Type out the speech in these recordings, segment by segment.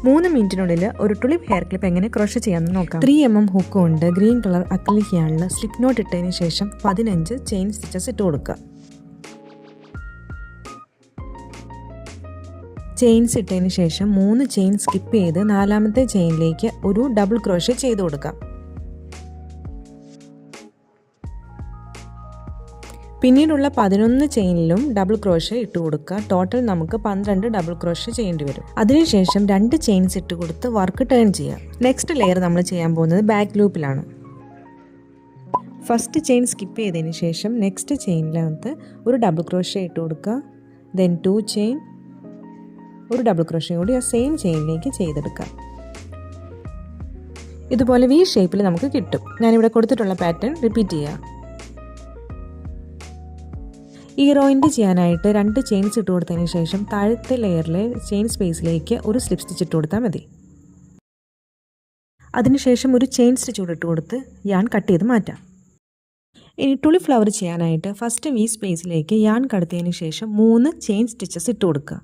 3 മിനിറ്റിനുള്ളിൽ ഒരു tulip hair clip എങ്ങനെ ക്രോഷേ ചെയ്യാമെന്ന് നോക്കാം. 3mm ഹുക്ക് കൊണ്ട് ഗ്രീൻ കളർ അക്രിലിക് യാർണിൽ സ്ലിപ്പ് നോട്ട് ഇട്ടതിന് ശേഷം 15 ചെയിൻ സ്റ്റിച്ചസ് ഇട്ട് കൊടുക്കുക. ചെയിൻസ് ഇട്ടതിന് ശേഷം 3 ചെയിൻ സ്കിപ്പ് ചെയ്ത് 4ാമത്തെ ചെയിനിലേക്ക് ഒരു ഡബിൾ ക്രോഷേ ചെയ്ത് കൊടുക്കാം. പിന്നീടുള്ള 11 ചെയിനിലും ഡബിൾ ക്രോഷേ ഇട്ട് കൊടുക്കുക. ടോട്ടൽ നമുക്ക് 12 ഡബിൾ ക്രോഷേ ചെയ്യേണ്ടി വരും. അതിനുശേഷം 2 ചെയിൻസ് ഇട്ട് കൊടുത്ത് വർക്ക് ടേൺ ചെയ്യാം. നെക്സ്റ്റ് ലെയർ നമ്മൾ ചെയ്യാൻ പോകുന്നത് ബാക്ക് ലൂപ്പിലാണ്. ഫസ്റ്റ് ചെയിൻ സ്കിപ്പ് ചെയ്തതിന് ശേഷം നെക്സ്റ്റ് ചെയിനിനകത്ത് ഒരു ഡബിൾ ക്രോഷേ ഇട്ട് കൊടുക്കുക. ദെൻ 2 ചെയിൻ, ഒരു ഡബിൾ ക്രോഷേ കൂടി ആ സെയിം ചെയിനിലേക്ക് ചെയ്തെടുക്കാം. ഇതുപോലെ വി ഷേപ്പിൽ നമുക്ക് കിട്ടും. ഞാനിവിടെ കൊടുത്തിട്ടുള്ള പാറ്റേൺ റിപ്പീറ്റ് ചെയ്യാം. ഈ റോയിൻ്റെ ചെയ്യാനായിട്ട് 2 ചെയിൻസ് ഇട്ട് കൊടുത്തതിന് ശേഷം താഴത്തെ ലെയറിലെ ചെയിൻ സ്പേസിലേക്ക് ഒരു സ്ലിപ്പ് സ്റ്റിച്ച് ഇട്ട് കൊടുത്താൽ മതി. അതിനുശേഷം ഒരു ചെയിൻ സ്റ്റിച്ച് കൂടെ ഇട്ട് കൊടുത്ത് യാൺ കട്ട് ചെയ്ത് മാറ്റാം. ഇനി ടുളി ഫ്ലവർ ചെയ്യാനായിട്ട് ഫസ്റ്റ് വി സ്പേസിലേക്ക് യാൺ കടത്തിയതിന് ശേഷം 3 ചെയിൻ സ്റ്റിച്ചസ് ഇട്ട് കൊടുക്കുക.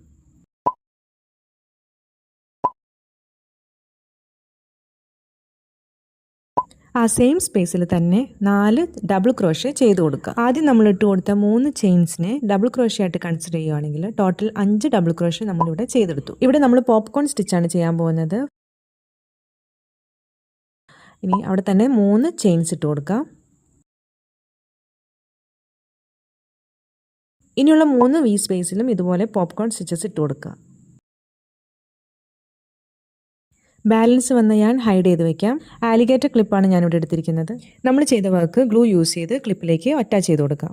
ആ സെയിം സ്പേസിൽ തന്നെ 4 ഡബിൾ ക്രോഷേ ചെയ്ത് കൊടുക്കുക. ആദ്യം നമ്മൾ ഇട്ട് കൊടുത്ത 3 ചെയിൻസിനെ ഡബിൾ ക്രോഷേ ആയിട്ട് കൺസിഡർ ചെയ്യുകയാണെങ്കിൽ ടോട്ടൽ 5 ഡബിൾ ക്രോഷേ നമ്മളിവിടെ ചെയ്തെടുത്തു. ഇവിടെ നമ്മൾ പോപ്കോൺ സ്റ്റിച്ചാണ് ചെയ്യാൻ പോകുന്നത്. ഇനി അവിടെ തന്നെ 3 ചെയിൻസ് ഇട്ട് കൊടുക്കാം. ഇനിയുള്ള 3 വി സ്പേസിലും ഇതുപോലെ പോപ്കോൺ സ്റ്റിച്ചസ് ഇട്ട് കൊടുക്കുക. ബാലൻസ് വന്ന ഞാൻ ഹൈഡ് ചെയ്ത് വയ്ക്കാം. ആലിഗേറ്റർ ക്ലിപ്പാണ് ഞാനിവിടെ എടുത്തിരിക്കുന്നത്. നമ്മൾ ചെയ്ത വർക്ക് ഗ്ലൂ യൂസ് ചെയ്ത് ക്ലിപ്പിലേക്ക് അറ്റാച്ച് ചെയ്ത് കൊടുക്കാം.